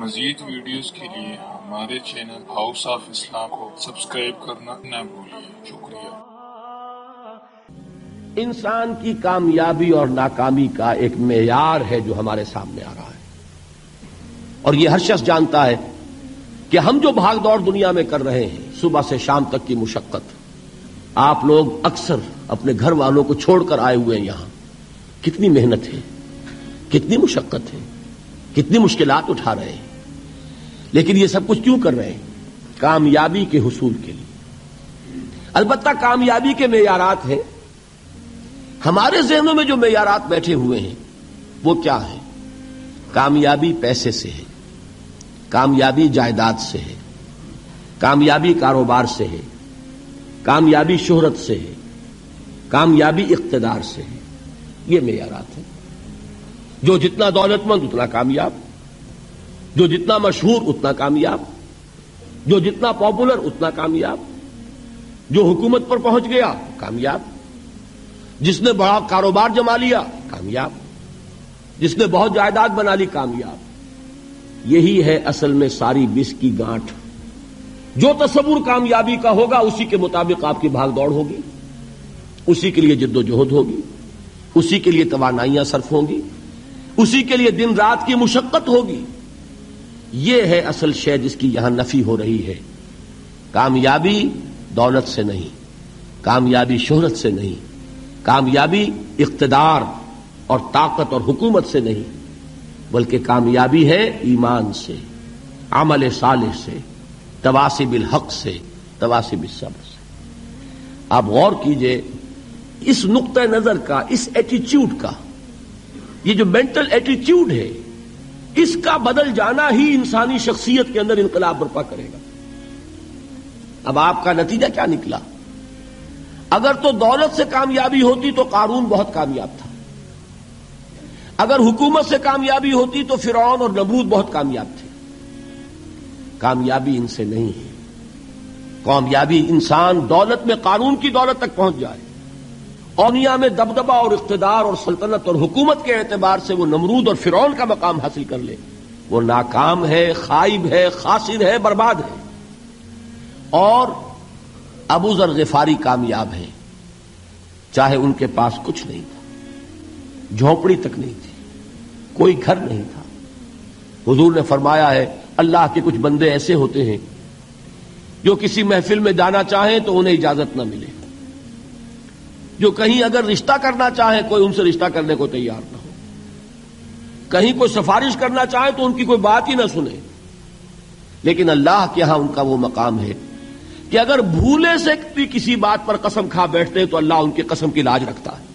مزید ویڈیوز کے لیے ہمارے چینل ہاؤس آف اسلام کو سبسکرائب کرنا نہ بھولیے۔ شکریہ۔ انسان کی کامیابی اور ناکامی کا ایک معیار ہے جو ہمارے سامنے آ رہا ہے، اور یہ ہر شخص جانتا ہے کہ ہم جو بھاگ دوڑ دنیا میں کر رہے ہیں، صبح سے شام تک کی مشقت، آپ لوگ اکثر اپنے گھر والوں کو چھوڑ کر آئے ہوئے ہیں یہاں، کتنی محنت ہے، کتنی مشقت ہے، کتنی مشکلات اٹھا رہے ہیں، لیکن یہ سب کچھ کیوں کر رہے ہیں؟ کامیابی کے حصول کے لیے۔ البتہ کامیابی کے معیارات ہیں، ہمارے ذہنوں میں جو معیارات بیٹھے ہوئے ہیں وہ کیا ہیں؟ کامیابی پیسے سے ہے، کامیابی جائیداد سے ہے، کامیابی کاروبار سے ہے، کامیابی شہرت سے ہے، کامیابی اقتدار سے ہے۔ یہ معیارات ہیں۔ جو جتنا دولت مند اتنا کامیاب، جو جتنا مشہور اتنا کامیاب، جو جتنا پاپولر اتنا کامیاب، جو حکومت پر پہنچ گیا کامیاب، جس نے بڑا کاروبار جما لیا کامیاب، جس نے بہت جائیداد بنا لی کامیاب۔ یہی ہے اصل میں ساری بس کی گانٹھ۔ جو تصور کامیابی کا ہوگا اسی کے مطابق آپ کی بھاگ دوڑ ہوگی، اسی کے لیے جد و جہد ہوگی، اسی کے لیے توانائیاں صرف ہوں گی، اسی کے لیے دن رات کی مشقت ہوگی۔ یہ ہے اصل شے جس کی یہاں نفی ہو رہی ہے۔ کامیابی دولت سے نہیں، کامیابی شہرت سے نہیں، کامیابی اقتدار اور طاقت اور حکومت سے نہیں، بلکہ کامیابی ہے ایمان سے، عمل صالح سے، تواصی بالحق سے، تواصی بالصبر سے۔ آپ غور کیجئے اس نقطہ نظر کا، اس ایٹیچیوڈ کا، یہ جو مینٹل ایٹیچیوڈ ہے، اس کا بدل جانا ہی انسانی شخصیت کے اندر انقلاب برپا کرے گا۔ اب آپ کا نتیجہ کیا نکلا؟ اگر تو دولت سے کامیابی ہوتی تو قارون بہت کامیاب تھا، اگر حکومت سے کامیابی ہوتی تو فرعون اور نمرود بہت کامیاب تھے۔ کامیابی ان سے نہیں ہے۔ کامیابی انسان دولت میں قارون کی دولت تک پہنچ جائے، اور دنیا میں دبدبہ اور اقتدار اور سلطنت اور حکومت کے اعتبار سے وہ نمرود اور فرعون کا مقام حاصل کر لے، وہ ناکام ہے، خائب ہے، خاسر ہے، برباد ہے۔ اور ابو ذر غفاری کامیاب ہیں، چاہے ان کے پاس کچھ نہیں تھا، جھونپڑی تک نہیں تھی، کوئی گھر نہیں تھا۔ حضور نے فرمایا ہے اللہ کے کچھ بندے ایسے ہوتے ہیں جو کسی محفل میں جانا چاہیں تو انہیں اجازت نہ ملے، جو کہیں اگر رشتہ کرنا چاہیں کوئی ان سے رشتہ کرنے کو تیار نہ ہو، کہیں کوئی سفارش کرنا چاہے تو ان کی کوئی بات ہی نہ سنے۔ لیکن اللہ کے ہاں ان کا وہ مقام ہے کہ اگر بھولے سے بھی کسی بات پر قسم کھا بیٹھتے ہیں تو اللہ ان کی قسم کی لاج رکھتا ہے۔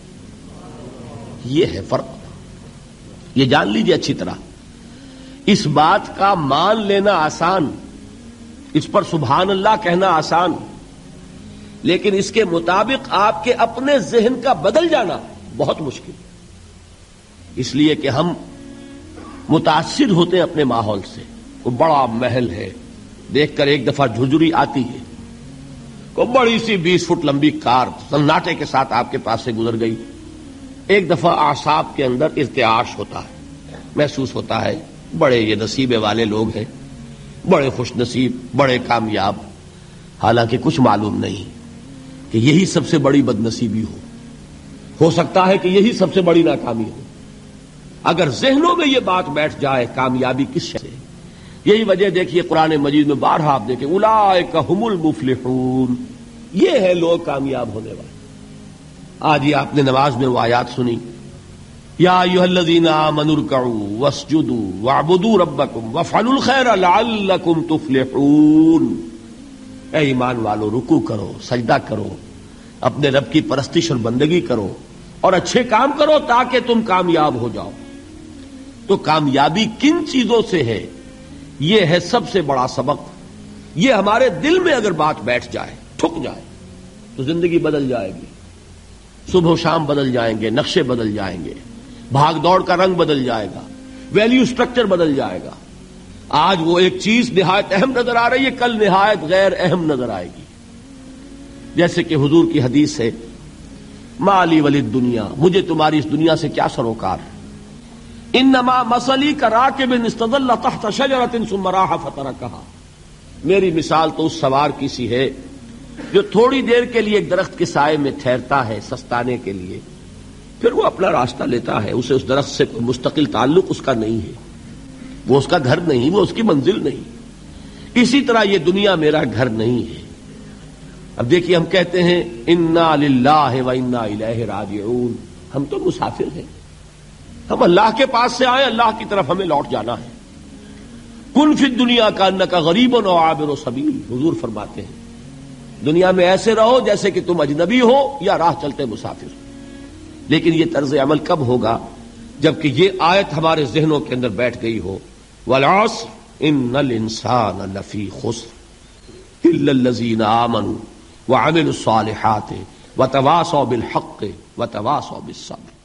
یہ ہے فرق، یہ جان لیجیے اچھی طرح۔ اس بات کا مان لینا آسان، اس پر سبحان اللہ کہنا آسان، لیکن اس کے مطابق آپ کے اپنے ذہن کا بدل جانا بہت مشکل، اس لیے کہ ہم متاثر ہوتے ہیں اپنے ماحول سے۔ وہ بڑا محل ہے، دیکھ کر ایک دفعہ جھرجھری آتی ہے، کوئی بڑی سی 20 فٹ لمبی کار سناٹے کے ساتھ آپ کے پاس سے گزر گئی، ایک دفعہ اعصاب کے اندر ارتعاش ہوتا ہے، محسوس ہوتا ہے بڑے یہ نصیبے والے لوگ ہیں، بڑے خوش نصیب، بڑے کامیاب، حالانکہ کچھ معلوم نہیں کہ یہی سب سے بڑی بد نصیبی ہو سکتا ہے کہ یہی سب سے بڑی ناکامی ہو۔ اگر ذہنوں میں یہ بات بیٹھ جائے کامیابی کس شے سے، یہی وجہ دیکھیے قرآن مجید میں بارہا آپ دیکھیں اولئک ھم المفلحون، یہ ہے لوگ کامیاب ہونے والے۔ آج ہی آپ نے نماز میں وہ آیات سنی، یا ایھا الذین آمنوا ارکعوا واسجدوا واعبدوا ربکم وافعلوا الخیر لعلکم تفلحون۔ اے ایمان والو، رکوع کرو، سجدہ کرو، اپنے رب کی پرستش اور بندگی کرو، اور اچھے کام کرو تاکہ تم کامیاب ہو جاؤ۔ تو کامیابی کن چیزوں سے ہے؟ یہ ہے سب سے بڑا سبق۔ یہ ہمارے دل میں اگر بات بیٹھ جائے، ٹھک جائے، تو زندگی بدل جائے گی، صبح و شام بدل جائیں گے، نقشے بدل جائیں گے، بھاگ دوڑ کا رنگ بدل جائے گا، ویلیو سٹرکچر بدل جائے گا۔ آج وہ ایک چیز نہایت اہم نظر آ رہی ہے، کل نہایت غیر اہم نظر آئے گی۔ جیسے کہ حضور کی حدیث ہے، مالی ولی دنیا، مجھے تمہاری اس دنیا سے کیا سروکار ہے، انما مثلی کراکب استظل تحت شجرۃ ثم راح فترکھا، میری مثال تو اس سوار کی سی ہے جو تھوڑی دیر کے لیے ایک درخت کے سائے میں ٹھہرتا ہے سستانے کے لیے، پھر وہ اپنا راستہ لیتا ہے، اسے اس درخت سے کوئی مستقل تعلق اس کا نہیں ہے، وہ اس کا گھر نہیں، وہ اس کی منزل نہیں۔ اسی طرح یہ دنیا میرا گھر نہیں ہے۔ اب دیکھیے ہم کہتے ہیں انا للہ و انا الیہ راجعون، ہم تو مسافر ہیں، ہم اللہ کے پاس سے آئے، اللہ کی طرف ہمیں لوٹ جانا ہے۔ کن فی الدنیا کانک غریب و عابر سبیل، حضور فرماتے ہیں دنیا میں ایسے رہو جیسے کہ تم اجنبی ہو یا راہ چلتے مسافر۔ لیکن یہ طرز عمل کب ہوگا؟ جبکہ یہ آیت ہمارے ذہنوں کے اندر بیٹھ گئی ہو، والعصر ان الانسان لفی خسر الا الذین آمنوا وعملوا الصالحات وتواصوا بالحق وتواصوا بالصبر۔